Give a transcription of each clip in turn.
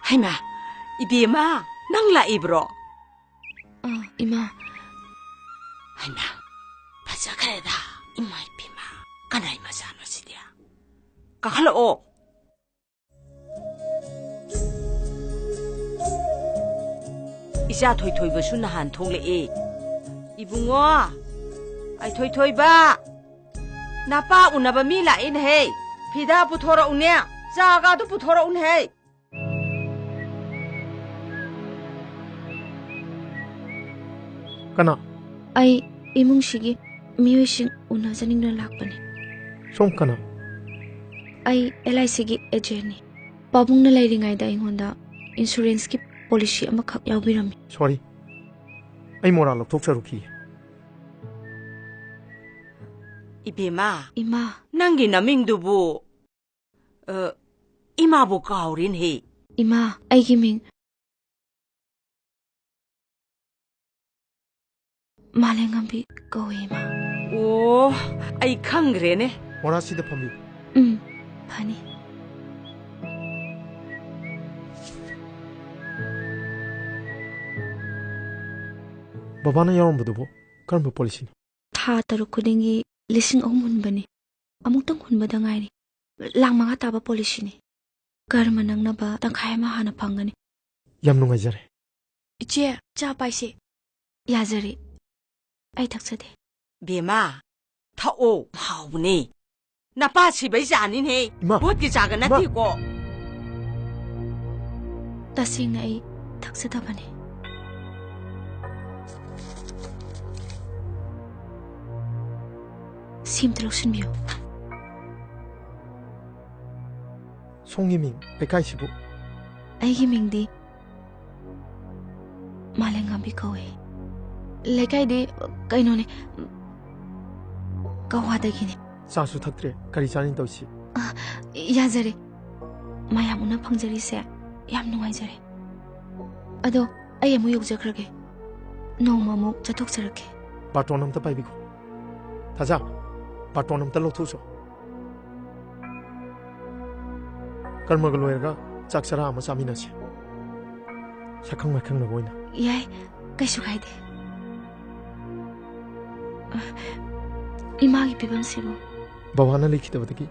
하이마, 이비마, 낭라 입으로. 이마. 하이마, 바자 그래다. 이마 이비마, 가나 이마 사노시디야. 가할로. 이자 토이토이버수 나한 통레이. 이붕어, 아이 토이토이바. 나빠 우나바 미라인 헤이. 피다 부토라 우냐. 자가도 부토라 운 헤이. Kana? Ay, imong sige, miyoy una sa ninyo lakpan ni. Som kana? Ay, elay sige, ejeni. Pabong na layri ngay dahil honda, insurance ki policy ang makak yaw birami. Sorry. Ay moral of talk sa ruki. 이비마, Ima, 난기 남ing두부. 이마부 가오린 헤이. ima, ay giming. Malengambi go ima. 오, 아이 캉그레네. Mora sida pambi. Pani. Baba na yaron budubo. Karma policy. Tha taruk kudingi lising hunbani. Amuk tang hunbada ngay ni. Lang mga taba policy ni. Karma nang naba tangkaya mahana pangani. Yam nungai jare. Iche, cha paisi. Yazari. Ay taksade. 비마, 타오, 하오니. 나빠 집에지 아닌 헤이. 이마. 뭐지 작은 이마. 나티고. Tasing na ay taksada ba ni? Simtroksin miyo. Songiming pekai sibu. Ay gimingdi. Malengambi ko eh. Lekay di, kaino ni. Kawada gini. Sasu thaktre kari chanin tawsi. Yazari. Mayam una pangjari se. Yam nungay jari. Ado, ay amu yugjakrage. Noma mo chatok sarake. Batonam ta pai biko. Taja. Batonam ta lothuso. Karma galoyga chaksara ama saminasi. Sakang makang na boina. Yay, kaisu kaide. Imagi pibam sibo. Bawana likhitabadagi.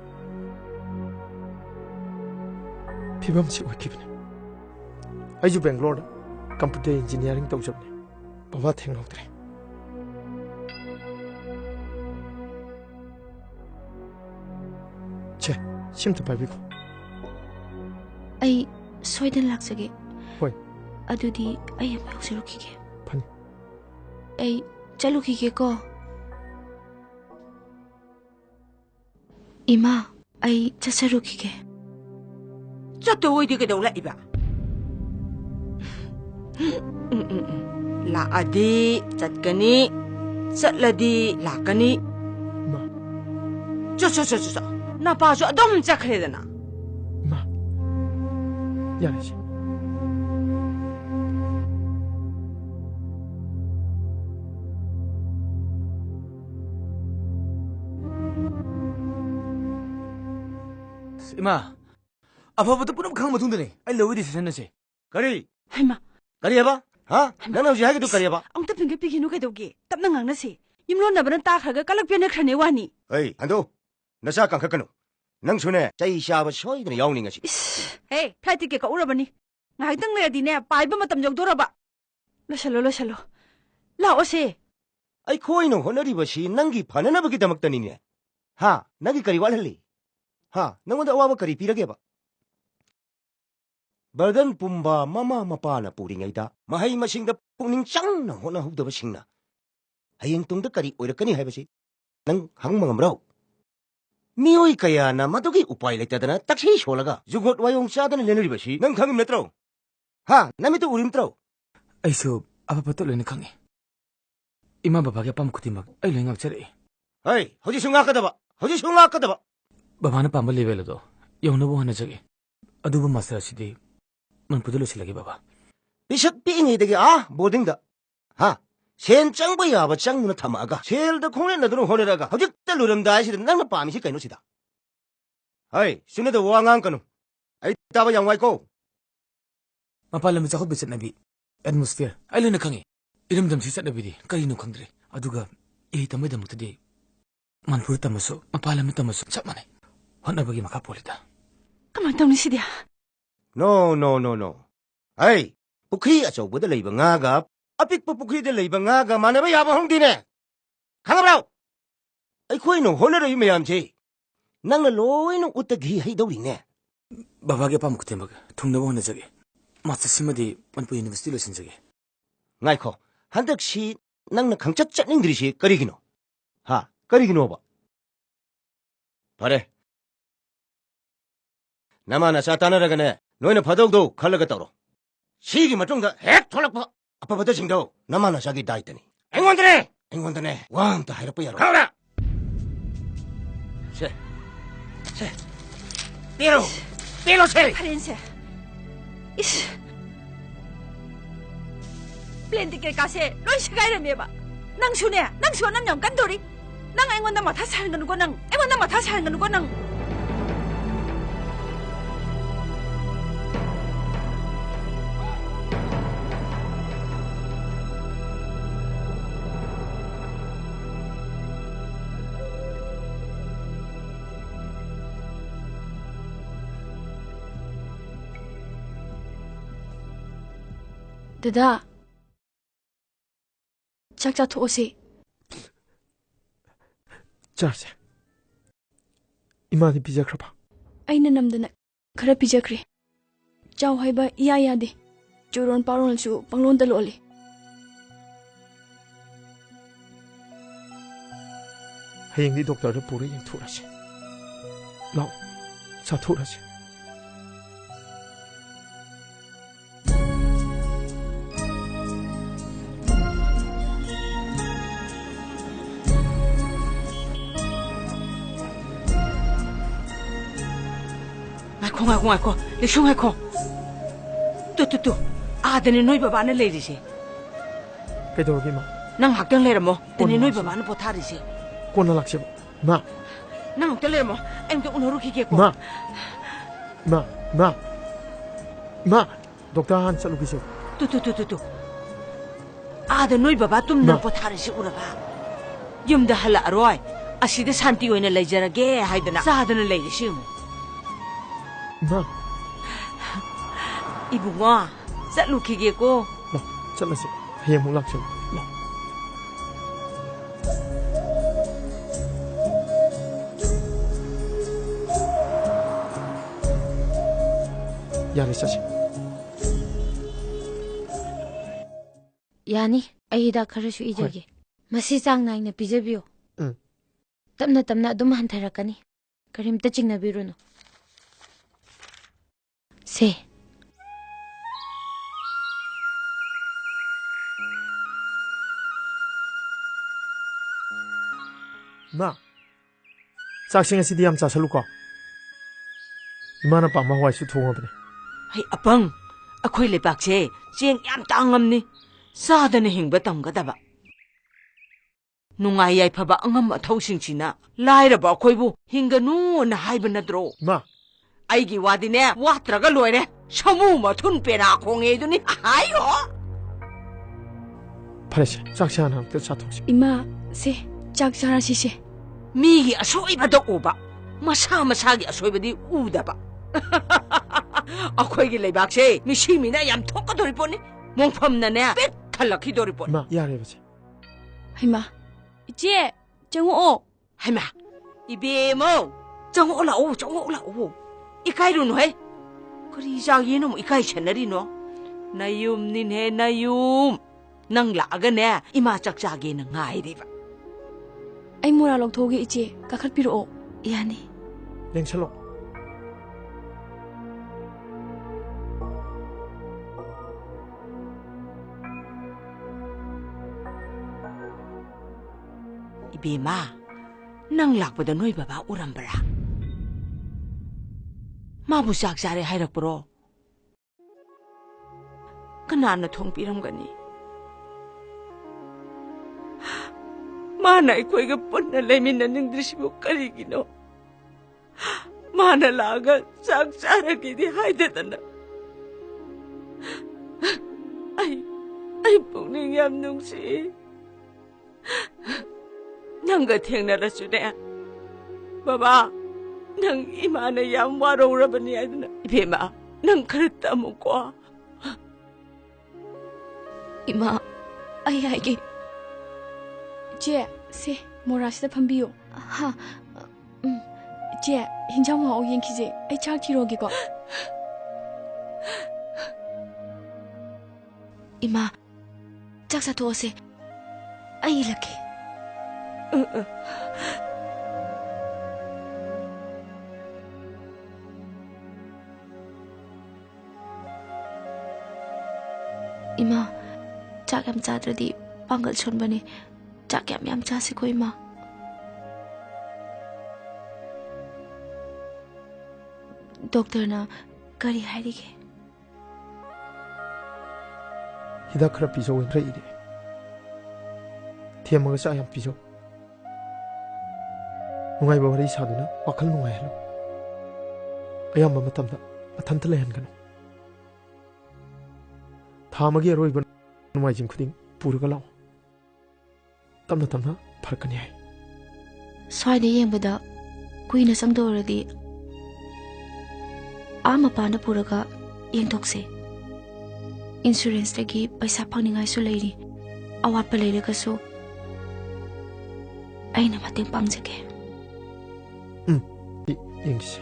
Pibam si wakibne. Aiju Bangalore computer engineering tawjabne. Baba thengnawdre. Che, simta paibiko. Ay, soydan laksage. Hoy. Adudi, ay amu yugjarukige. Pani. Ay, chalukige ko. Ima, ay chasarukige. 저또 어디 그래 올라 이봐. 라아디 잣가니 잣라디 라가니. Ma, 저저저저. 나 봐줘. 너무 작그래잖아. ma. Yarashi. 이마, 아빠부터 뿌럼 강마 동전에 아이 러브디 세셨는지. 가리, 하이마. 가리 해봐. 나는 혹시 하기도 가리 해봐. 엉터 핑계 삐기누 개도기. 땀나 강나시. 임론 나버는 따가가 깔락변에 크네 와니. 어이, 안도. 너사 깡카까노. 능 손에 짜이 샤바 쇼이드는 야오는 것이. 헤이, 플라이트 깨가 오라버니. ngaitang na din paiba matam jog doraba. Lashalo. Laose. 아이 코이노 호너리버시 낭기 바나나버기 담았다니네. 나기 가리 walhal리. 너무다 와봐 가리 비라게 봐. 버던 뿜바 마마 마파나 뿌링이다. 마하이 마싱다 뿡닝 짱나 호나 흡더버 싱나. 하잉 뚱더 가리 오이럭거니 하이버시. 능 항망함라오. 미오이 까야나 마도기 우파이 렉다다나 딱시 쇼라가 주got 와용 샤다나 레너리버시. 능 강임 냈더라오. 남이 또 우림더라오. 아이소 아빠부터 레니 강해. 이마 바바게 빰쿠티막 아이 랭압 차레. 어이 허지 숭아까다 봐. 바바나 빰발 레벨도 영너보 하나 저기. 아두부 마스라시디 만 부들로 실라게 바바. 비숍 빙이 되게 모딩다. sen 짱바 야바 짱누나 타마가 셀더 콩레 나도는 호레라가 허직달 누름다 하시든 낭나 빠미시 까이노시다. 어이 순에도 왕앙 까누. 아이 따바 양와이고. ꯃꯄꯥꯟ ꯂꯝꯗ ꯆꯥꯎꯈꯠꯄ ꯆꯠꯅꯕꯤ atmosphere ꯑꯩ ꯂꯣꯏꯅ ꯈꯪꯉꯤ ꯏꯔꯝꯗꯝꯁꯤ ꯆꯠꯅꯕꯤꯗꯤ ꯀꯔꯤꯅꯣ ꯈꯪꯗ꯭ꯔꯦ ꯑꯗꯨꯒ ꯏꯍꯩ ꯇꯝꯕꯒꯤꯗꯃꯛꯇꯗꯤ ꯃꯅꯤꯄꯨꯔ ꯇꯝꯃꯁꯨ ꯃꯄꯥꯟ ꯂꯝꯗ ꯇꯝꯃꯁꯨ ꯆꯞ ꯃꯥꯟꯅꯩ ꯍꯣꯠꯅꯕꯒꯤ ꯃꯈꯥ ꯄꯣꯜꯂꯤꯗ ꯀꯃꯥꯏꯅ ꯇꯧꯅꯤ ꯁꯤꯗꯤ ꯅꯣ ꯑꯩ ꯄꯨꯈ꯭ꯔꯤ ꯑꯆꯧꯕꯗ ꯂꯩꯕ ꯉꯥꯒ ꯑꯄꯤꯛꯄ ꯄꯨꯈ꯭ꯔꯤꯗ ꯂꯩꯕ ꯉꯥꯒ ꯃꯥꯟꯅꯕ ꯌꯥꯕ ꯍꯧꯗꯤꯅꯦ ꯈꯪꯉꯕ꯭ꯔꯣ ꯑꯩꯈꯣꯏꯅ ꯍꯣꯠꯅꯔꯤꯕ ꯃꯌꯥꯝꯁꯦ ꯅꯪꯅ ꯂꯣꯏꯅ ꯎꯠꯇ ꯘꯤ ꯍꯩꯗꯧꯔꯤꯅꯦ ꯕꯕꯥꯒꯤ ꯑꯄꯥꯝꯕ ꯈꯨꯗꯤꯡꯃꯛ ꯊꯨꯡꯅꯕ ꯍꯣꯠꯅꯖꯒꯦ ꯃꯥꯁꯇꯔꯁꯤꯃꯗꯤ ꯃꯅꯤꯄꯨꯔ ꯌꯨꯅꯤꯚꯔꯁꯤꯇꯤ ꯂꯣꯏꯁꯤꯟꯖꯒꯦ ꯉꯥꯏꯈꯣ ꯍꯟꯗꯛꯁꯤ ꯅꯪꯅ ꯈꯪꯆꯠ ꯆꯠꯅꯤꯡꯗ꯭ꯔꯤꯁꯤ ꯀꯔꯤꯒꯤꯅꯣ ꯀꯔꯤꯒꯤꯅꯣꯕ ꯐꯔꯦ ꯅꯃꯥ ꯅꯆꯥ ꯇꯥꯟꯅꯔꯒꯅꯦ ꯅꯣꯏꯅ ꯐꯗꯧꯗꯣ ꯈꯜꯂꯒ ꯇꯧꯔꯣ 시기 맞종다 핵 털락파 아빠부터 징도 나만 하자기 다 있더니 앵원드네 왕따 하이라빠 야로 가라 세 띠로 세 파렌세 이씨 플랜티켓 가세 런시가 이름이봐 낭슈네 낭슈와 난 영간돌이 낭 앵원다 마타 사는 거누고 낭 앵원다 마타 사는 거누고 낭 Dada, chakcha thosi. Charse. Imani pizza krapa. Aina namdana khara pizza kri. Chau haiba iya de. Churon paron su panglon daloli. Hayengdi doctor puri yang thurase. Lao, sa thurase. Ngako, lisung ngako. Tu. Dani noi baba na lady si. Kay dorgi ma. Nang hakdang lera mo. Dani noi baba na potari si. Kona lakse ma. Nang hakdang lera mo. Em to unoru kike ko. Ma. Doctor Han chalu kiso. Tu. Dani noi baba tum na potari si ura ba. Yum da hala aroi. Asida santi oina lejarage haidana. Sadana lady si mo. Ma. Ibu nga, satlu kige ko. Lo, chalase. Hayeng mulak chalo. Lo. Yare chase. Yani, ayida khara su ijage. Masi chang naina pijabiyo. Tamna adum hantarakani. Karimta chingnabiruno. Se. Ma. Saksing asidi yam chasalu ko. Imana pa ma hwai su thongabne. Hai apang, akhoi lebak che, cheng yam tangam ni. Sadana hingba tamgadaba. Nungai yai phaba angam athau singchina. Lairaba akhoi bu hinga nu na haiba nadro. Ma. 아이기 와디네 와트라가 로이네 샤무 마툰 페나 공에도니 아이요 파레시 짝시 하나 때 차통시. Ima, se, chak chara sisi. 미기 아소이바도 오바 마사기 아소이바디 우다바 아코이기 레박세 미시미나 얌 토까도리 뻔니 몽펌나네 빽 탈락히 도리 뻔 마, 야래 보지. Haima, ichi, jango. 하이마 이베모 정올라오 이카이루노 해 그리자기는 이카이 채널이노 나윰닌해 나윰 낭 라가네 이마 짝짝이는 nga이리바 Ay mura log thoge ichi, kakhat piro. Yani. 랭철로. 이베마 낭 락보다 너희 바바 우람바라 마부 짝자리 하이락부로 그나나 통비람가니 마나 이코이가 뻔나 레민나 능드시고 까리기노 마나 라가 짝자라기니 하이데다나 ai puning yam nungsi nangga thengnarasu ne baba nang imana yam warorabani adna ibema nang kharta mukwa Ima, ai haige. 제, 세, 모라시다 판비요. Ha, 제, hinjang wa oyen kije. ai chak thirogi ko. Ima, jaksa to ase. Ai lake. Ima, chak yam chadradi pangal chonbani. Chak yam chase ko Ima. Doctor na kari hairige. Hidak khara piso wen rei de. Thiam ma sa yam piso. Nungai ba wari saduna wakhal nungai halo. Ayam ma matamda athanta lehan kanu. Thamagi aroi ban nungai jing khuding puraga law. Tamna tamna pharkani hai. Swai de yengbada kuina sangdoradi ama pana puraga yengtokse. Insurance tagi paisa phangningai su leiri. Awat pa leiraga su aina mateng pangjage. Yengse.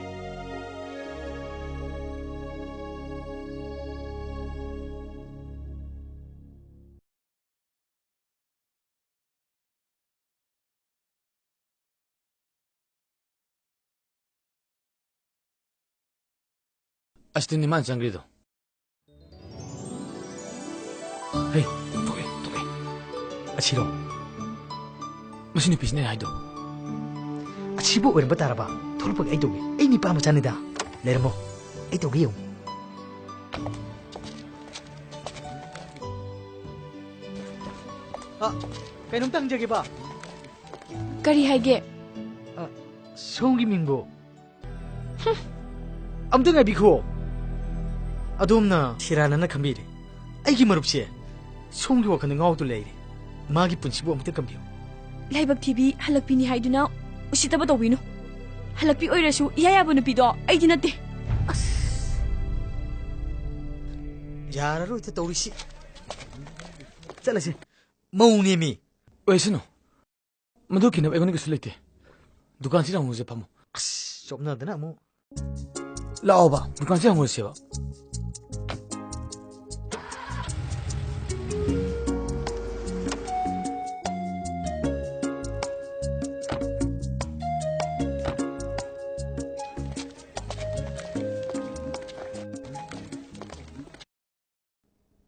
Astin ni man sangrido. Hey, toke. Achiro. Masini pisne haido. Achibo oren bataraba. Thorpag ai doge. Ai ni pa machanida. Lermo. Ai doge yo. Kainong tangjage ba? Kari haige. Songi mingbo. Amtung ai bikho. Adumna sirana na khambire. Aigi marupse. Songi wakhana ngawtu leire. Magi punsibo amta kambiyo. Laibak TV halakpini haiduna usitaba tawinu. Halakpi oirasu iyayabo nupido aidi nate. Yararo ita tawrisi. Chalase. Mauni mi. Oisino. Madu kinab egoni kisu leite. Dukan si rangu je pamo. Chopna dana mo. Lao ba, dukan si rangu se ba.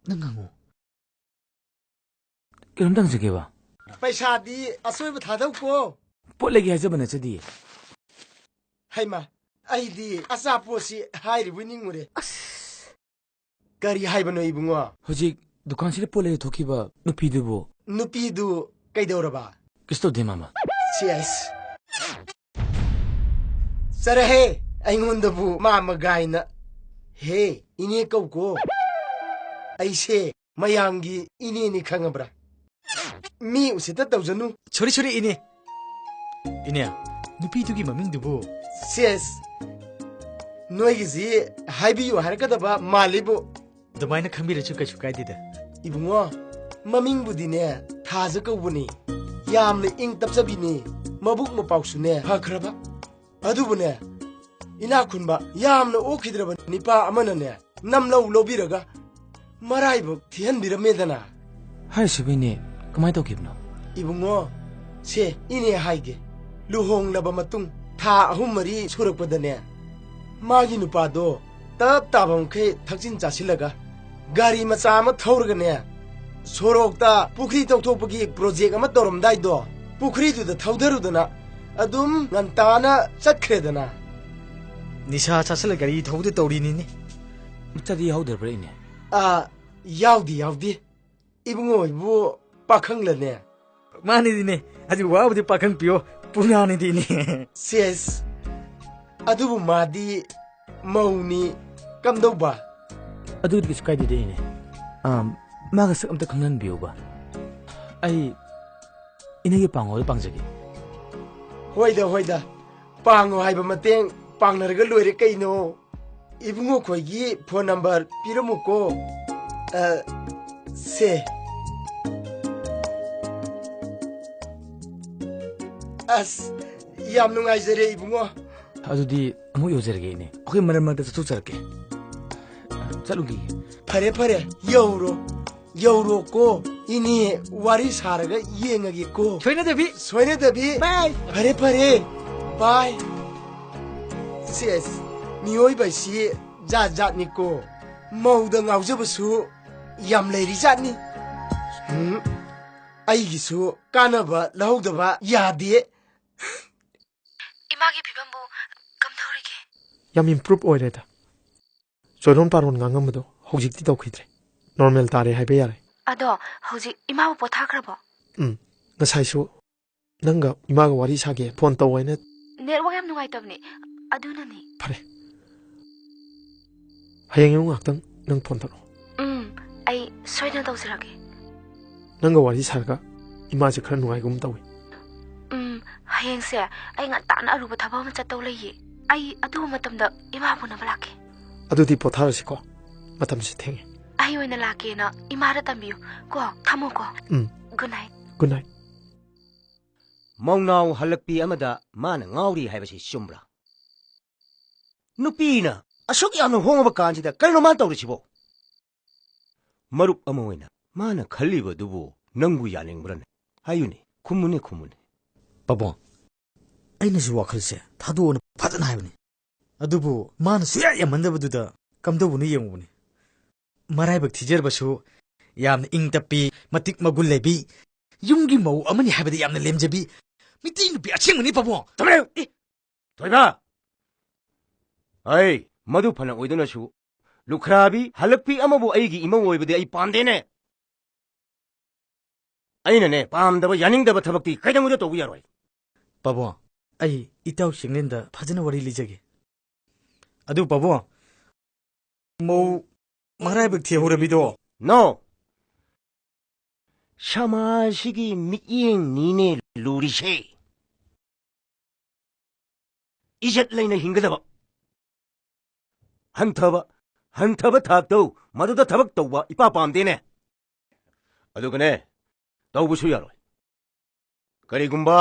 Nangango. Kiram tang jage ba. Paisa di asoi ba thadau ko. Pot lagi haja bana chadi. Haima, ai di asa posi hai ri winning mure. Kari hai bano ibungo. Hojik dukan si pot lagi thoki ba nupi debo. Nupi du kaidoraba. Kisto de mama. Yes. Sare he, ai ngonda bu mama gaina. He, ini kau ko. Ai se mayamgi ini ni khangabra. Mi usita tawjanu. Chori ini. Inya, nupi tugi maming dubo. Yes. Noigizi haibiyu harakadaba malibu. Damaina khambira chuka chukai dida. Ibungo, maming budine thaja kaubuni. Yamne ing tapsabini. Mabuk mapausune hakraba. Adubune. Ina khunba yamna okhidraba nipa amanane. Namlau lobiraga. Maraibu thihan biramedana. Hai subine, kamai to kibno. Ibungo, se ini haige. Luhong laba matung tha ahum mari surakpadane. Magi nupado tap tabam khe thakjin chasilaga. Gari macha ama thorgane. Sorokta pukri tokthopagi project ama toromdai do. Pukri du da thaudarudana. Adum ngantana chatkredana. Nisha chasala gari thaude tawrini ni. Chadi hauder bre ine. Yaudi. Ibungo ibu pakhanglane. Mani dine. Adi wabdi pakhang piyo. Punani dine. Yes. Adubu madi mauni kamdoba. ꯑꯗꯨꯗꯤ ꯀꯩꯁꯨ ꯀꯥꯏꯗꯦꯗ ꯏꯅꯦ ꯃꯥꯒ ꯁꯛ ꯑꯝꯇ ꯈꯪꯍꯟꯕꯤꯌꯨꯕ ꯑꯩ ꯏꯅꯦꯒꯤ ꯄꯥꯡꯉꯣꯗ ꯄꯥꯡꯖꯒꯦ ꯍꯣꯏꯗ ꯄꯥꯡꯉꯣ ꯍꯥꯏꯕ ꯃꯇꯦꯡ ꯄꯥꯡꯅꯔꯒ ꯂꯣꯏꯔꯦ ꯀꯩꯅꯣ 이붕어 거기 폰 넘버 빌어먹고 세 아스 ꯌꯥꯝ ꯅꯨꯡꯉꯥꯏꯖꯔꯦ 이붕어 ꯑꯗꯨꯗꯤ ꯑꯃꯨꯛ ꯌꯧꯖꯔꯒꯦ ꯏꯅꯦ ꯑꯩꯈꯣꯏ ꯃꯔꯛ ꯃꯔꯛꯇ ꯆꯠꯊꯣꯛꯆꯔꯛꯀꯦ ꯆꯠꯂꯨꯒꯦ ꯐꯔꯦ 여우로고 이니 와리 사라가 이행하겠고 소인의 바이 fare 바이 세스 미오이바시 자자니고 모두 나오저버수 얌 레리자니 아이기수 까나바 라우다바 야디 이마기 비반부 감다우리게 ꯌꯥꯝ ꯏꯝꯄ꯭ꯔꯨꯞ ꯑꯣꯏꯔꯦꯗ ꯆꯣꯏꯔꯣꯟ ꯄꯥꯔꯣꯟ ꯉꯥꯡꯉꯝꯕꯗꯣ ꯍꯧꯖꯤꯛꯇꯤ ꯇꯧꯈꯤꯗ꯭ꯔꯦ ꯅꯣꯔꯃꯦꯜ ꯇꯥꯔꯦ ꯍꯥꯏꯕ ꯌꯥꯔꯦ ꯑꯗꯣ ꯍꯧꯖꯤꯛ ꯏꯃꯥꯕꯨ ꯄꯣꯊꯥꯈ꯭ꯔꯕꯣ ꯉꯁꯥꯏꯁꯨ ꯅꯪꯒ ꯏꯃꯥꯒ ꯋꯥꯔꯤ ꯁꯥꯒꯦ ꯐꯣꯟ ꯇꯧ ꯍꯥꯏꯅ ꯅꯦꯠꯋꯥꯛ ꯌꯥꯝ ꯅꯨꯡꯉꯥꯏꯇꯕꯅꯤ ꯑꯗꯨꯅꯅꯤ ꯐꯔꯦ ꯍꯌꯦꯡ ꯑꯃꯨꯛ ꯉꯥꯛꯇꯪ ꯅꯪ ꯐꯣꯟ ꯇꯧꯔꯛꯑꯣ ꯑꯩ ꯁꯣꯏꯗꯅ ꯇꯧꯖꯔꯒꯦ ꯅꯪꯒ ꯋꯥꯔꯤ ꯁꯥꯔꯒ ꯏꯃꯥꯁꯦ ꯈꯔ ꯅꯨꯡꯉꯥꯏꯒꯨꯝ ꯇꯧꯏ ꯍꯌꯦꯡꯁꯦ ꯑꯩ ꯉꯟꯇꯥꯅ ꯑꯔꯨꯕ ꯊꯕꯛ ꯑꯃ ꯆꯠꯇꯧ ꯂꯩꯌꯦ ꯑꯩ ꯑꯗꯨꯒꯨꯝꯕ ꯃꯇꯝꯗ ꯏꯃꯥ ꯎꯅꯕ ꯂꯥꯛꯀꯦ ꯑꯗꯨꯗꯤ ꯄꯣꯊꯥꯔꯁꯤꯀꯣ ꯃꯇꯝꯁꯤ ꯊꯦꯡꯉꯦ ꯑꯩ ꯑꯣꯏꯅ ꯂꯥꯛꯀꯦꯅ ꯏꯃꯥꯗ ꯇꯝꯕꯤꯌꯨ ꯀꯣ ꯊꯝꯃꯣꯀꯣ ꯒꯨꯗ ꯅꯥꯏꯠ ꯃꯧꯅꯥꯎ ꯍꯜꯂꯛꯄꯤ ꯑꯃꯗ ꯃꯥꯅ ꯉꯥꯎꯔꯤ ꯍꯥꯏꯕꯁꯤ ꯆꯨꯝꯕ꯭ꯔꯥ ꯅꯨꯄꯤꯅ ꯑꯁꯨꯛ ꯌꯥꯝꯅ ꯍꯣꯡꯉꯕ ꯀꯥꯟꯁꯤꯗ ꯀꯔꯤꯅꯣ ꯃꯥꯅ ꯇꯧꯔꯤꯁꯤꯕꯣ ꯃꯔꯨꯞ ꯑꯃ ꯑꯣꯏꯅ ꯃꯥꯅ ꯈꯜꯂꯤꯕꯗꯨꯕꯨ ꯅꯪꯕꯨ ꯌꯥꯅꯤꯡꯕ꯭ꯔꯅꯦ ꯍꯥꯏꯌꯨꯅꯦ ꯈꯨꯝꯃꯨꯅꯦ ꯄꯥꯕꯨꯡ ꯑꯩꯅꯁꯨ ꯋꯥꯈꯜꯁꯦ ꯊꯥꯗꯣꯛꯑꯣꯅ ꯐꯖꯅ ꯍꯥꯏꯕꯅꯤ ꯑꯗꯨꯕꯨ ꯃꯥꯅ ꯁꯨꯌꯥ ꯌꯥꯝꯃꯟꯗꯕꯗꯨꯗ ꯀꯝꯗꯧꯕꯅꯣ ꯌꯦꯡꯉꯨꯕꯅꯤ ꯃꯔꯥꯏꯕꯛ ꯊꯤꯖꯔꯕꯁꯨ ꯌꯥꯝꯅ ꯏꯪ ꯇꯞꯄꯤ ꯃꯇꯤꯛ ꯃꯒꯨꯟ ꯂꯩꯕꯤ ꯌꯨꯝꯒꯤ ꯃꯧ ꯑꯃꯅꯤ ꯍꯥꯏꯕꯗ ꯌꯥꯝꯅ ꯂꯦꯝꯖꯕꯤ ꯃꯤꯇꯩ ꯅꯨꯄꯤ ꯑꯁꯦꯡꯕꯅꯤ ꯄꯥꯕꯨꯡ ꯊꯣꯏꯕ ꯑꯩ ꯃꯗꯨ ꯐꯅ ꯑꯣꯏꯗꯨꯅꯁꯨ ꯂꯨꯈ꯭ꯔꯥꯕꯤ ꯍꯜꯂꯛꯄꯤ ꯑꯃꯕꯨ ꯑꯩꯒꯤ ꯏꯃꯧ ꯑꯣꯏꯕꯗꯤ ꯑꯩ ꯄꯥꯝꯗꯦꯅꯦ ꯑꯩꯅꯅꯦ ꯄꯥꯝꯗꯕ ꯌꯥꯅꯤꯡꯗꯕ ꯊꯕꯛꯇꯤ ꯀꯩꯗꯧꯉꯩꯗ ꯇꯧꯕ ꯌꯥꯔꯣꯏ ꯄꯥꯕꯨꯡ ꯑꯩ ꯏꯇꯥꯎ ꯆꯦꯡꯂꯦꯟꯗ ꯐꯖꯅ ꯋꯥꯔꯤ ꯂꯤꯖꯒꯦ ꯑꯗꯨ ꯄꯥꯕꯨꯡ ꯃꯧ ꯃꯔꯥꯏꯕꯛ ꯊꯤꯍꯧꯔꯕꯤꯗꯣ ꯅꯣ ꯁꯃꯥꯖꯁꯤꯒꯤ ꯃꯤꯠꯌꯦꯡꯅꯤꯅꯦ ꯂꯨꯔꯤꯁꯦ 이zet ꯂꯩꯅ ꯍꯤꯡꯒꯗꯕ ꯍꯟꯊꯕ ꯊꯥꯛꯇꯧ ꯃꯗꯨꯗ ꯊꯕꯛ ꯇꯧꯕ 이빠 ꯄꯥꯝꯗꯦꯅꯦ ꯑꯗꯨꯒꯅꯦ ꯇꯧꯕꯁꯨ ꯌꯥꯔꯣꯏ ꯀꯔꯤꯒꯨꯝꯕ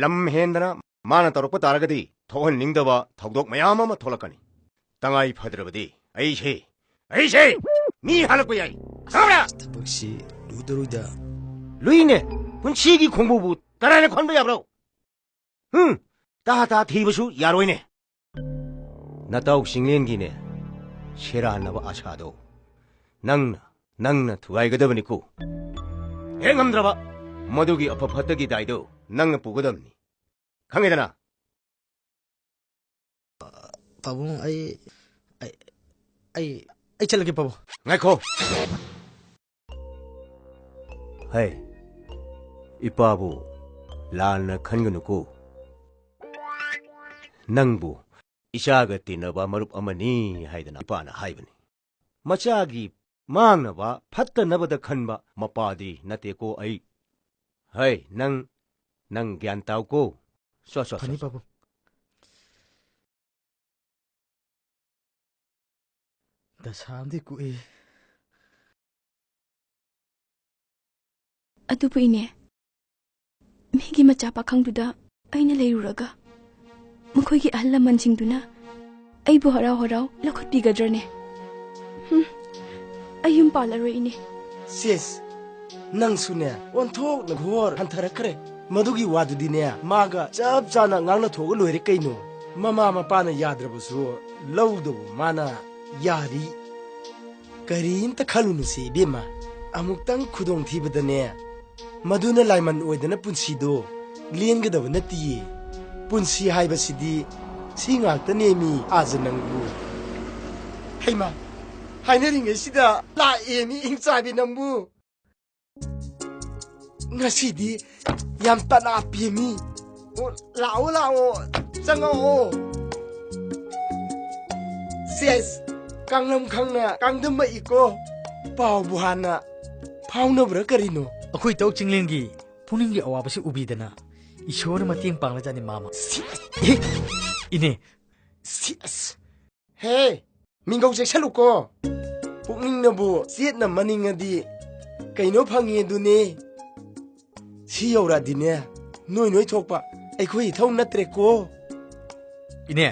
ꯂꯝ ꯍꯦꯟꯗꯅ ꯃꯥꯅ ꯇꯧꯔꯛꯄ ꯇꯥꯔꯒꯗꯤ ꯊꯣꯛꯍꯟꯅꯤꯡꯗꯕ ꯊꯧꯗꯣꯛ ꯃꯌꯥꯝ ꯑꯃ ꯊꯣꯛꯂꯛꯀꯅꯤ ꯇꯉꯥꯏ ꯐꯗ꯭ꯔꯕꯗꯤ ꯑꯩꯁꯦ ꯃꯤ ꯍꯜꯂꯛꯄ ꯌꯥꯏ ꯈꯪꯕ꯭ꯔꯥ ꯊꯕꯛꯁꯤ ꯂꯨꯗꯔꯣꯏꯗ ꯂꯨꯏꯅꯦ ꯄꯨꯟꯁꯤꯒꯤ ꯈꯣꯡꯕꯨꯕꯨ ꯇꯔꯥꯏꯅ ꯈꯣꯟꯕ ꯌꯥꯕ꯭ꯔꯣ ꯇꯥ ꯊꯤꯕꯁꯨ ꯌꯥꯔꯣꯏꯅꯦ ꯅꯇꯥꯎ ꯆꯤꯡꯂꯦꯟꯒꯤꯅꯦ ꯁꯦꯔꯥꯟꯅꯕ ꯑꯁꯥꯗꯣ ꯅꯪꯅ ꯊꯨꯒꯥꯏꯒꯗꯕꯅꯤꯀꯣ ꯍꯦꯛ ꯉꯝꯗ꯭ꯔꯕ ꯃꯗꯨꯒꯤ ꯑꯐ ꯐꯠꯇꯒꯤ ꯗꯥꯏꯗꯣ ꯅꯪꯅ ꯄꯨꯒꯗꯕꯅꯤ ꯈꯪꯉꯦꯗꯅ ꯄꯥꯕꯨꯡ ꯑꯩ ꯆꯠꯂꯒꯦ ꯄꯥꯕꯨꯡ ꯉꯥꯏꯈꯣ ꯍꯩ 이빠ꯕꯨ ꯂꯥꯟꯅ ꯈꯟꯒꯅꯨꯀꯣ ꯅꯪꯕꯨ 이샤ꯒ ꯇꯤꯟꯅꯕ ꯃꯔꯨꯞ ꯑꯃꯅꯤ ꯍꯥꯏꯗꯅ 이빠ꯅ ꯍꯥꯏꯕꯅꯤ ꯃꯆꯥꯒꯤ ꯃꯥꯡꯅꯕ ꯐꯠꯇꯅꯕꯗ ꯈꯟꯕ ꯃꯄꯥꯗꯤ ꯅꯠꯇꯦꯀꯣ ꯑꯩ ꯍꯩ ꯅꯪ ꯒ꯭ꯌꯥꯟ ꯇꯥꯎꯀꯣ ꯐꯅꯤ ꯄꯥꯕꯨꯡ ꯗꯁꯥꯝꯗꯤ ꯀꯨꯏ ꯑꯗꯨꯕꯨ ꯏꯅꯦ ꯃꯤꯒꯤ ꯃꯆꯥ ꯄꯥꯈꯪꯗꯨꯗ ꯑꯩꯅ ꯂꯩꯔꯨꯔꯒ ꯃꯈꯣꯏꯒꯤ ꯑꯍꯜ ꯂꯃꯟꯁꯤꯡꯗꯨꯅ ꯑꯩꯕꯨ ꯍꯔꯥꯎ ꯂꯧꯈꯠꯄꯤꯒꯗ꯭ꯔꯅꯦ ꯑꯩ ꯌꯨꯝ ꯄꯥꯜꯂꯔꯣꯏ ꯏꯅꯦ ꯁꯤꯁ ꯅꯪꯁꯨꯅꯦ ꯑꯣꯟꯊꯣꯛꯅ ꯘꯣꯔ ꯍꯟꯊꯔꯛꯈ꯭ꯔꯦ ꯃꯗꯨꯒꯤ ꯋꯥꯗꯨꯗꯤꯅꯦ ꯃꯥꯒ ꯆꯞ ꯆꯥꯅ ꯉꯥꯡꯅ ꯊꯣꯛꯑꯒ ꯂꯣꯏꯔꯦ ꯀꯩꯅꯣ ꯃꯃꯥ ꯃꯄꯥꯅ ꯌꯥꯗ꯭ꯔꯕꯁꯨ ꯂꯧꯗꯕꯨ ꯃꯥꯅ ꯌꯥꯔꯤ ꯀꯔꯤꯝꯇ ꯈꯜꯂꯨꯅꯨꯁꯦ 이ꯕꯦꯝꯃ ꯑꯃꯨꯛꯇꯪ ꯈꯨꯗꯣꯡꯊꯤꯕꯗꯅꯦ ꯃꯗꯨꯅ ꯂꯥꯏꯃꯟ ꯑꯣꯏꯗꯅ ꯄꯨꯟꯁꯤꯗꯣ ꯂꯦꯟꯒꯗꯕ ꯅꯠꯇꯤꯌꯦ ꯄꯨꯟꯁꯤ ꯍꯥꯏꯕꯁꯤꯗꯤ ꯁꯤ ꯉꯥꯛꯇꯅꯦꯃꯤ 아즈 ꯅꯪꯕꯨ ꯍꯩꯃꯥ ꯍꯥꯏꯅꯔꯤꯉꯩꯁꯤꯗ ꯂꯥꯛꯑꯦꯃꯤ ꯏꯪꯆꯥꯕꯤ ꯅꯪꯕꯨ ꯉꯁꯤꯗꯤ ꯌꯥꯝ ꯇꯅꯥꯞꯄꯦꯃꯤ ꯂꯥꯛꯑꯣ ꯆꯪꯉꯛꯑꯣ ꯁꯦꯁ ꯀꯥꯡꯂꯝ ꯈꯪꯅ ꯀꯥꯡꯗꯝꯃꯛꯏꯀꯣ ꯄꯥꯎꯕꯨ ꯍꯥꯟꯅ ꯐꯥꯎꯅꯕ꯭ꯔꯥ ꯀꯔꯤꯅꯣ ꯑꯩꯈꯣꯏ ꯇꯧ ꯆꯤꯡꯂꯦꯟꯒꯤ ꯄꯨꯛꯅꯤꯡꯒꯤ ꯑꯋꯥꯕꯁꯤ ꯎꯕꯤꯗꯅ ꯏꯁꯣꯔꯅ ꯃꯇꯦꯡ ꯄꯥꯡꯂꯖꯥꯠꯅꯤ ꯃꯥꯃ ꯏꯅꯦ ꯑꯁ ꯍꯦ ꯃꯤꯡꯒꯧ ꯆꯦꯛꯁꯜꯂꯨꯀꯣ ꯄꯨꯛꯅꯤꯡꯅꯕꯨ ꯆꯦꯠꯅ ꯃꯅꯤꯡꯉꯗꯤ ꯀꯩꯅꯣ ꯐꯪꯉꯤ ꯑꯗꯨꯅꯦ ꯁꯤ ꯌꯧꯔꯛꯑꯗꯤꯅꯦ ꯅꯣꯏ ꯊꯣꯛꯄ ꯑꯩꯈꯣꯏ ꯏꯊꯧ ꯅꯠꯇ꯭ꯔꯦꯀꯣ ꯏꯅꯦ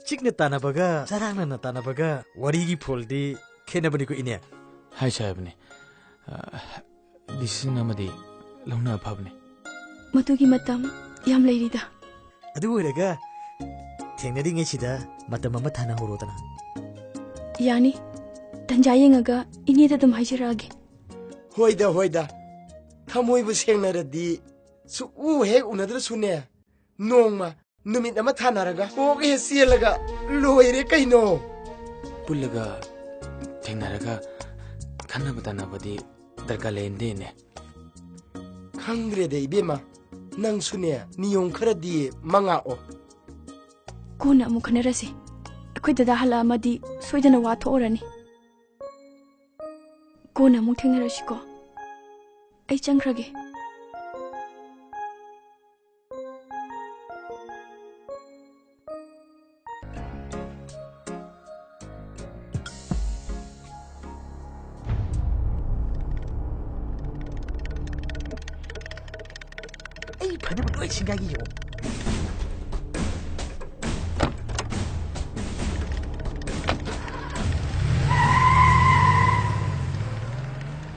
ꯆꯤꯛꯅ ꯇꯥꯟꯅꯕꯒ ꯆꯔꯥꯡꯅꯅ ꯇꯥꯟꯅꯕꯒ ꯋꯥꯔꯤꯒꯤ ꯐꯣꯜꯗꯤ ꯈꯦꯠꯅꯕꯅꯤꯀꯣ ꯏꯅꯦ ꯍꯥꯏꯁꯦ ꯍꯥꯏꯕꯅꯤ ꯗꯤꯁꯤꯖꯟ ꯑꯃꯗꯤ ꯂꯧꯅ ꯐꯕꯅꯤ ꯃꯗꯨꯒꯤ ꯃꯇꯝ ꯌꯥꯝ ꯂꯩꯔꯤꯗ ꯑꯗꯨ ꯑꯣꯏꯔꯒ ꯊꯦꯡꯅꯔꯤꯉꯩꯁꯤꯗ ꯃꯇꯝ ꯑꯃ ꯊꯥꯅꯍꯧꯔꯣꯗꯅ ꯌꯥꯅꯤ ꯇꯟꯖꯥ ꯌꯦꯡꯉꯒ ꯏꯅꯦꯗ ꯑꯗꯨꯝ ꯍꯥꯏꯖꯔꯛꯑꯒꯦ ꯍꯣꯏꯗ ꯊꯃꯣꯏꯕꯨ ꯁꯦꯡꯅꯔꯗꯤ ꯁꯨꯛꯎ ꯍꯦꯛ ꯎꯅꯗ꯭ꯔꯁꯨꯅꯦ ꯅꯣꯡꯃ ꯅꯨꯃꯤꯠ ꯑꯃ ꯊꯥꯅꯔꯒ ꯀꯣꯛ ꯍꯦꯛ ꯆꯦꯜꯂꯒ ꯂꯣꯏꯔꯦ ꯀꯩꯅꯣ ꯄꯨꯜꯂꯒ ꯊꯦꯡꯅꯔꯒ ꯈꯟꯅꯕ ꯇꯥꯟꯅꯕꯗꯤ ꯗꯔꯀꯥꯔ ꯂꯩꯔꯦꯅꯦ ꯈꯪꯗ꯭ꯔꯦꯗ 이베마 ꯅꯪꯁꯨꯅꯦ ꯅꯤꯌꯣꯝ ꯈꯔꯗꯤ ꯃꯉꯥꯛꯑꯣ ꯀꯣꯟꯅ ꯑꯃꯨꯛ ꯈꯟꯅꯔꯁꯤ ꯑꯩꯈꯣꯏ ꯗꯗꯥ ꯍꯜꯂꯛꯑꯃꯗꯤ ꯁꯣꯏꯗꯅ ꯋꯥ ꯊꯣꯛꯑꯔꯅꯤ ꯀꯣꯟꯅ ꯑꯃꯨꯛ ꯊꯦꯡꯅꯔꯁꯤꯀꯣ ꯑꯩ ꯆꯪꯈ꯭ꯔꯒꯦ ꯑꯩ ꯐꯅꯕ ꯂꯣꯏ ꯁꯤꯡꯒꯥꯏꯒꯤ ꯌꯦꯡꯉꯣ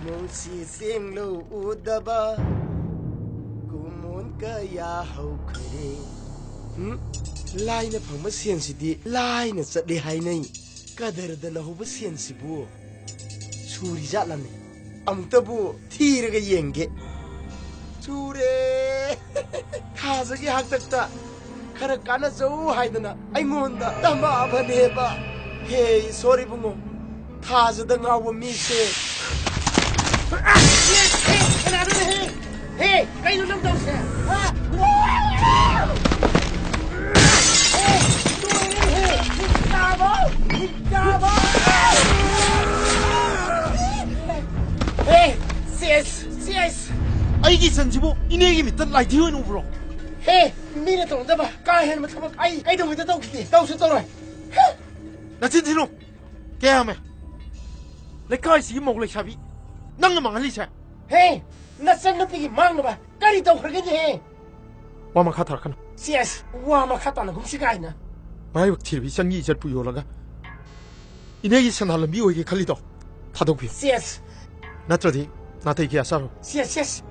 ꯅꯨꯡꯁꯤ ꯆꯦꯡꯂꯨ ꯎꯗꯕ ꯀꯨꯃꯣꯟ ꯀꯌꯥ ꯍꯧꯈ꯭ꯔꯦ ꯂꯥꯏꯅ ꯐꯪꯕ ꯁꯦꯟꯁꯤꯗꯤ ꯂꯥꯏꯅ ꯆꯠꯂꯦ ꯍꯥꯏꯅꯩ ꯀꯗꯔꯗ ꯂꯧꯍꯧꯕ ꯁꯦꯟꯁꯤꯕꯨ ꯁꯨꯔꯤ ꯖꯥꯠꯂꯅꯦ ꯑꯃꯨꯛꯇꯕꯨ ꯊꯤꯔꯒ ꯌꯦꯡꯒꯦ ꯁꯨꯔꯦ ꯊꯥꯖꯒꯤ ꯍꯥꯛꯇꯛꯇ ꯈꯔ ꯀꯥꯟꯅꯖꯧ ꯍꯥꯏꯗꯅ ꯑꯩꯉꯣꯟꯗ ꯇꯝꯃꯛꯑꯕꯅꯦꯕ ꯍꯦ ꯏꯁꯣꯔ ꯏꯕꯨꯡꯉꯣ ꯊꯥꯖꯗ ꯉꯥꯎꯕ ꯃꯤꯁꯦ ꯍꯦ ꯀꯩꯅꯣ ꯅꯪ ꯇꯧꯁꯦ ꯑꯩꯒꯤ ꯁꯟꯁꯤꯕꯨ ꯏꯅꯦꯒꯤ ꯃꯤꯠꯇ ꯂꯥꯏꯊꯤ ꯑꯣꯏꯅ ꯎꯕ꯭ꯔꯣ ꯍꯦ ꯃꯤꯅ ꯇꯧꯅꯗꯕ ꯀꯥ ꯍꯦꯟꯕ ꯊꯕꯛ ꯑꯩ ꯀꯩꯗꯧꯉꯩꯗ ꯇꯧꯈꯤꯗꯦ ꯇꯧꯁꯨ ꯇꯧꯔꯣꯏ ꯅꯆꯤꯟ ꯊꯤꯅꯨ ꯀꯌꯥꯝꯃꯦ ꯂꯩꯀꯥꯏꯁꯤꯒꯤ ꯃꯧ ꯂꯩꯁꯥꯕꯤ ꯅꯪꯅ ꯃꯥꯡꯍꯜꯂꯤꯁꯦ ꯍꯦ ꯅꯆꯟ ꯅꯨꯄꯤꯒꯤ ꯃꯥꯡꯅꯕ ꯀꯔꯤ ꯇꯧꯈ꯭ꯔꯒꯦꯅꯦ ꯍꯦ ꯋꯥ ꯃꯈꯥ ꯊꯥꯔꯛꯀꯅꯨ ꯁꯦꯁ ꯋꯥ ꯃꯈꯥ ꯇꯥꯅꯒꯨꯝꯁꯤ ꯀꯥꯏꯅ ꯃꯔꯥꯏꯕꯛ ꯊꯤꯔꯕ ꯏꯆꯟꯒꯤ ꯏꯖꯠꯄꯨ ꯌꯣꯜꯂꯒ ꯏꯅꯦꯒꯤ ꯁꯦꯟꯗꯥꯟ ꯂꯝꯕꯤ ꯑꯣꯏꯒꯦ ꯈꯜꯂꯤꯗꯣ ꯊꯥꯗꯣꯛꯄꯤꯌꯨ ꯁꯦꯁ ꯅꯠꯇ꯭ꯔꯗꯤ ꯅꯥꯇꯩ ꯀꯌꯥ ꯆꯥꯔꯣꯏ ꯁꯦꯁ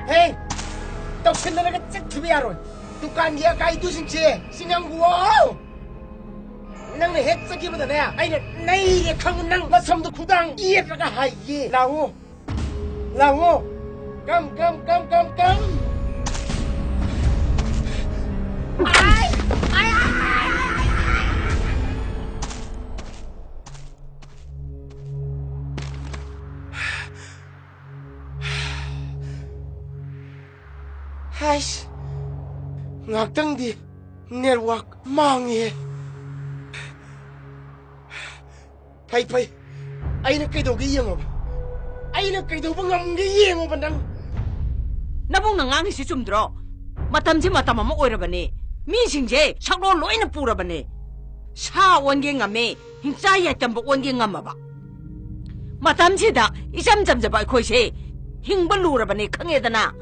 ꯍꯦ ꯇꯧꯁꯤꯟꯅꯔꯒ ꯆꯠꯈꯤꯕ ꯌꯥꯔꯣꯏ ꯗꯨꯀꯥꯟꯒꯤ ꯑꯀꯥꯏꯗꯨꯁꯤꯡꯁꯦ ꯁꯤꯡꯉꯝꯒꯨꯋꯣ ꯅꯪꯅ ꯍꯦꯛ ꯆꯠꯈꯤꯕꯗꯅꯦ ꯑꯩꯅ ꯅꯩꯔꯦ ꯈꯪ ꯅꯪ ꯃꯁꯝꯗꯣ ꯈꯨꯗꯥꯡ ꯌꯦꯠꯂꯒ ꯍꯥꯏꯒꯦ ꯂꯥꯛꯑꯣ ꯀꯝ 하이씨, ngakdangdi network 망해. 파이, 아이는 그래도 그 영업. 아이는 그래도 뭔가 영업은 난. 나봉 낭앙이시 좀 들어. 마탐지 마탐하면 오이러버니. 미싱제 saklo loina purabani. Sa 원게 ngam에 힘짜야 짬보 원게 ngam마바. 마탐지다 이잠잠자바 코시 힘벌루라버니 강에다나.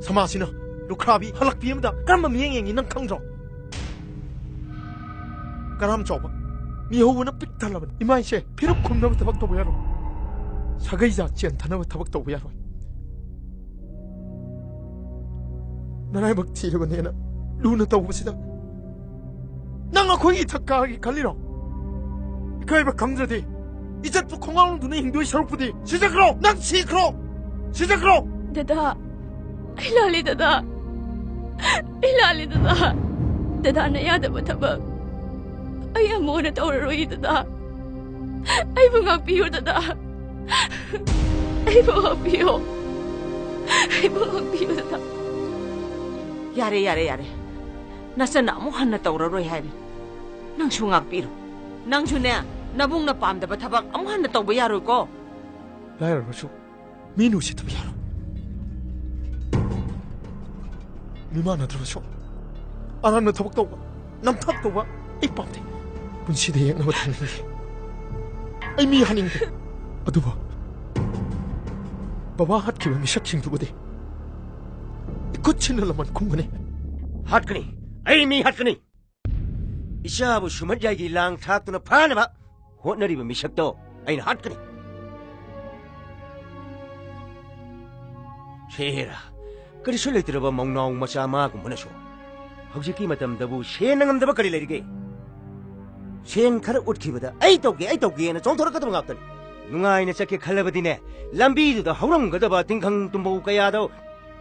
서마시나 루크라비 할락비엠다 까마 미행행이 난 강조 까람 줘봐 미호우는 삑달라면 이마이셰 피로 굽나부 타박도 보야로 사가이자 젠타나부 타박도 보야로 나라의 먹튀려고 내나 루나 떠보시다 낭아 거기 탁가하기 갈리러 이카이바 강자디 이제 또 공항 눈에 힘도이 서럽부디 시작으로 난 시작으로 ददा इलाली ददा ददा न यादब थबक अय अमोन तौररोई ददा अय बुंगा पियो ददा अय बुंगा पियो ददा 야래. 나선 아무 하나 떠오르로이 하이. ꯅꯪꯁꯨ ꯉꯥꯛꯄꯤꯔꯣ ꯅꯪꯁꯨꯅꯦ ꯅꯕꯨꯡꯅ ꯄꯥꯝꯗꯕ ꯊꯕꯛ ꯑꯃꯨꯛ ꯍꯟꯅ ꯇꯧꯕ ꯌꯥꯔꯣꯏꯀꯣ ꯂꯥꯏꯔꯕꯁꯨ ꯃꯤ ꯅꯨꯡꯁꯤꯗꯕ ꯌꯥꯔꯣꯏ ꯃꯤꯃꯥꯟꯅꯗ꯭ꯔꯕꯁꯨ ꯑꯔꯥꯟꯕ ꯊꯕꯛ ꯇꯧꯕ ꯅꯝꯊꯥꯛ ꯇꯧꯕ ꯑꯩ ꯄꯥꯝꯗꯦ ꯄꯨꯟꯁꯤꯗ ꯌꯦꯛꯅꯕ ꯊꯝꯅꯤꯡꯗꯦ ꯑꯩ ꯃꯤ ꯍꯥꯠꯅꯤꯡꯗꯦ ꯑꯗꯨꯕꯨ ꯕꯕꯥ ꯍꯥꯠꯈꯤꯕ ꯃꯤꯁꯛꯁꯤꯡꯗꯨꯕꯨꯗꯤ ꯏꯈꯨꯠ ꯁꯤꯟꯅ ꯂꯃꯟ ꯈꯨꯝꯒꯅꯤ ꯍꯥꯠꯀꯅꯤ ꯑꯩ ꯃꯤ ꯍꯥꯠꯀꯅꯤ 이샤부 수만자기 랑 탁두나 파나마 호너리브 미식도 아이나 핫거니 쉐라 그리 술래 들어봐 먹나옹 마샤마고 뭐나쇼 혹시기 마담다부 셰능함다바 그리 레리게 셰는 카르 웃기보다 아이 떡기에는 좀 돌아가도 막거니 누가이네 짝게 칼라버디네 람비두도 하우랑 거다바 딩캉 tum보 까야도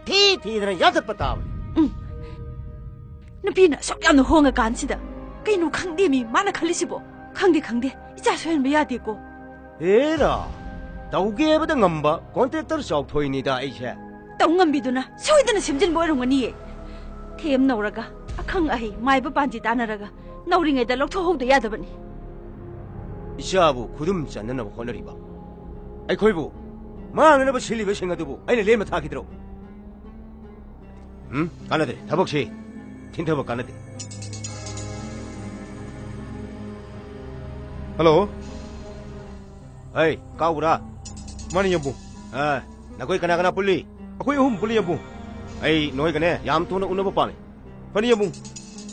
티티드나 야삭바다 누비나 속야는 호응을 간시다 그이노 강대미 많아 칼리시보 강대 이자 소연 매야 되고 에라 다우게보다 넘바 콘택터를 썩토이니다 아이샤 똥감비도나 소이드나 심진 뭐이런거니 템 나오라가 아캉 아이 마이브 반지 따나라가 나우링에다 럭토호도 야다버니 이샤부 구름 짠는나부 호너리바 아이 거이부 마안나부 실리베 생각도부 아이네 레마 타기들어 가나데 다복시 틴터버 가나데 ꯍꯜꯂꯣ ꯑꯩ ꯀꯥꯎꯕ꯭ꯔꯥ ꯃꯥꯅꯤ ꯌꯥꯝꯕꯨꯡ ꯅꯈꯣꯏ ꯀꯅꯥ ꯀꯅꯥ ꯄꯨꯜꯂꯤ ꯑꯩꯈꯣꯏ ꯑꯍꯨꯝ ꯄꯨꯜꯂꯤ ꯌꯥꯝꯕꯨꯡ ꯑꯩ ꯅꯣꯏꯒꯅꯦ ꯌꯥꯝ ꯊꯨꯅ ꯎꯅꯕ ꯄꯥꯝꯃꯤ ꯐꯅꯤ ꯌꯥꯝꯕꯨꯡ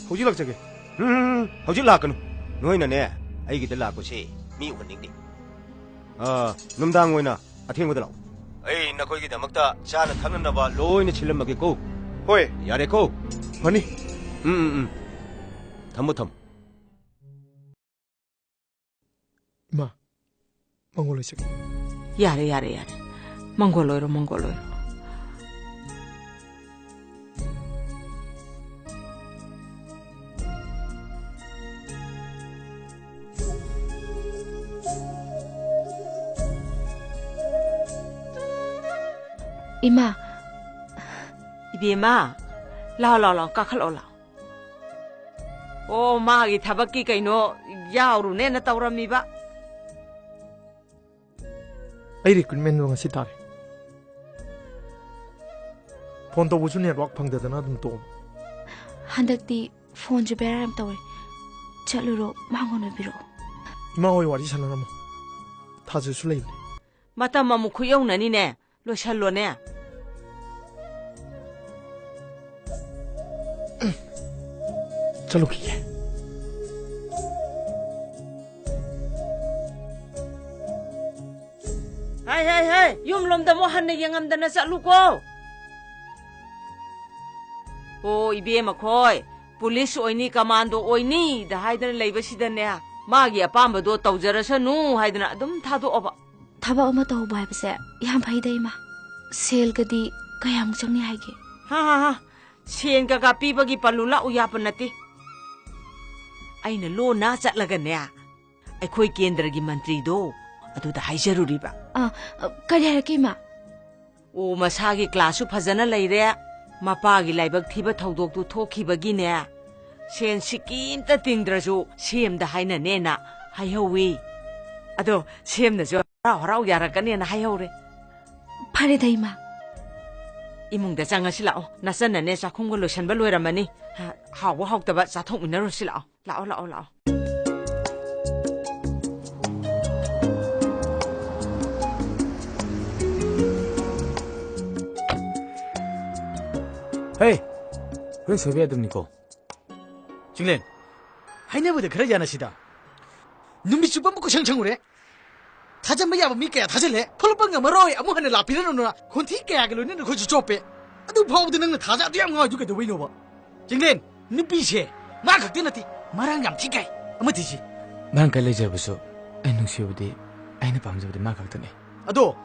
ꯍꯧꯖꯤꯛ ꯂꯥꯛꯆꯒꯦ ꯍꯧꯖꯤꯛ ꯂꯥꯛꯀꯅꯨ ꯅꯣꯏꯅꯅꯦ ꯑꯩꯒꯤꯗ ꯂꯥꯛꯄꯁꯤ ꯃꯤ ꯎꯍꯟꯅꯤꯡꯗꯦ ꯅꯨꯡꯗꯥꯡ ꯑꯣꯏꯅ ꯑꯊꯦꯡꯕꯗ ꯂꯥꯛꯎ ꯑꯩ ꯅꯈꯣꯏꯒꯤꯗꯃꯛꯇ ꯆꯥꯅ ꯊꯛꯅꯅꯕ ꯂꯣꯏꯅ ꯁꯤꯜꯂꯝꯃꯒꯦꯀꯣ ꯍꯣꯏ ꯌꯥꯔꯦꯀꯣ ꯐꯅꯤ ꯊꯝꯃꯣ 이마 몽골로 있을게 야래 몽골로이로 이마 이비마 라라라 까칼올라 오 마기 타박기 까이노 야우루네 나 따우람미바 ꯑꯩ ꯔꯤꯀ꯭ꯔꯨꯠꯃꯦꯟꯗꯣ ꯉꯁꯤ ꯇꯥꯔꯦ ꯐꯣꯟ ꯇꯧꯕꯁꯨ ꯅꯦꯠꯋꯥꯛ ꯐꯪꯗꯗꯅ ꯑꯗꯨꯝ ꯇꯣꯛꯑꯕ 한덕디 폰주 베라람 떠올 ꯆꯠꯂꯨꯔꯣ ꯃꯥꯡꯒꯣꯟ ꯑꯣꯏꯕꯤꯔꯛꯑꯣ 이마 ꯍꯣꯏ ꯋꯥꯔꯤ ꯁꯥꯟꯅꯔꯝꯃꯣ ꯊꯥꯖꯁꯨ ꯂꯩꯕꯅꯦ 마담 마무 쿠용나니네 로샬로네 ꯆꯠꯂꯨꯈꯤꯒꯦ 하이 용롬다 뭐 한내 영암다나 쌀루고 오 이비에 마코이 폴리스 오이니 카만도 오이니 다 하이드나 레이버시다네 마기 아빠ම්바도 떠저러서누 하이드나 아둠 타도어바 ꯊꯕꯛ ꯑꯃ ꯇꯧꯕ ꯍꯥꯏꯕꯁꯦ ꯌꯥꯝ ꯐꯩꯗ ꯏꯃꯥ ꯁꯦꯜꯒꯗꯤ ꯀꯌꯥꯃꯨꯛ ꯆꯪꯅꯤ ꯍꯥꯏꯒꯦ 하하하 시엔가가 삐버기 발룰라 우야뻔나띠 아이는 로나 짤라가네 아이코이 겐드라기 만트리도 아두다 하이저루리바 ꯀꯔꯤ ꯍꯥꯏꯔꯛꯀꯦ ꯏꯃꯥ 오 마사기 클라스 파자나 레이레 마파기 라이박 티바ꯊꯧꯗꯣꯛꯇꯨ ꯊꯣꯛꯈꯤꯕꯒꯤꯅꯦ ꯁꯦꯟ ꯁꯤꯀꯤꯝꯇ ꯇꯤꯡꯗ꯭ꯔꯁꯨ ꯁꯦꯝꯗ ꯍꯥꯏꯅꯅꯦꯅ ꯍꯥꯏꯍꯧꯋꯤ ꯑꯗꯣ ꯁꯦꯝꯅꯁꯨ ꯍꯔꯥꯎ ꯌꯥꯔꯛꯀꯅꯦꯅ ꯍꯥꯏꯍꯧꯔꯦ ꯐꯔꯦꯗ ꯏꯃꯥ 이몽다 짱아시 라오 나선나네 자콩고 로션바 로이라마니 하고 하고다바 자통미나로시 라오 헤이 왜 소비해 둡니까 징렌 하이네보다 그러지 않으시다 눈빛 좀 먹고 생청으래 타잔마 야부 미까야 타질래 펄빵가 머로이 아무 하늘 라피르노나 콘티 깨야길로 너는 거기 좁배 아두 파우드 너는 타자도 양가 주게도 왜 놓아 징렌 눈빛이 마 각대나티 마랑 양 티까이 아무 티지 마랑 깔레자부서 아이 능시오디 아이나 밤자부디 마 각더네 아도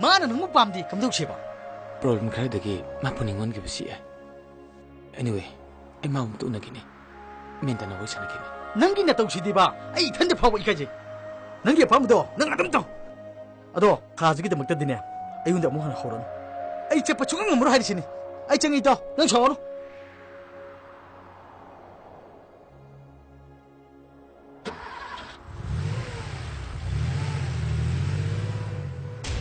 마는 너무 밤디 감독시봐 프로그램 크라이드기 마푸닝원 기부시에 anyway 아이 마음 또 나기네 멘다나 오시나기네 남기나 떡시디바 아이 탄데 파고 이까지 ನಂಗೆ ಪಾಮದೋ ನಂಗೆ ಅದಮ್ತೋ ಅದೋ ಕಾಜಿಗೆ ಮಗ್ತದಿನೇ ಅಯ್ಯುಂದ ಮೋಹನ ಹೊರನು ಐ ಚೆಪ್ಪ ಚುಂಗ ಮುರು ಹಾರಿಸಿನಿ ಐ ಚಂಗಿತೋ ನಂಗೆ ಶೋನು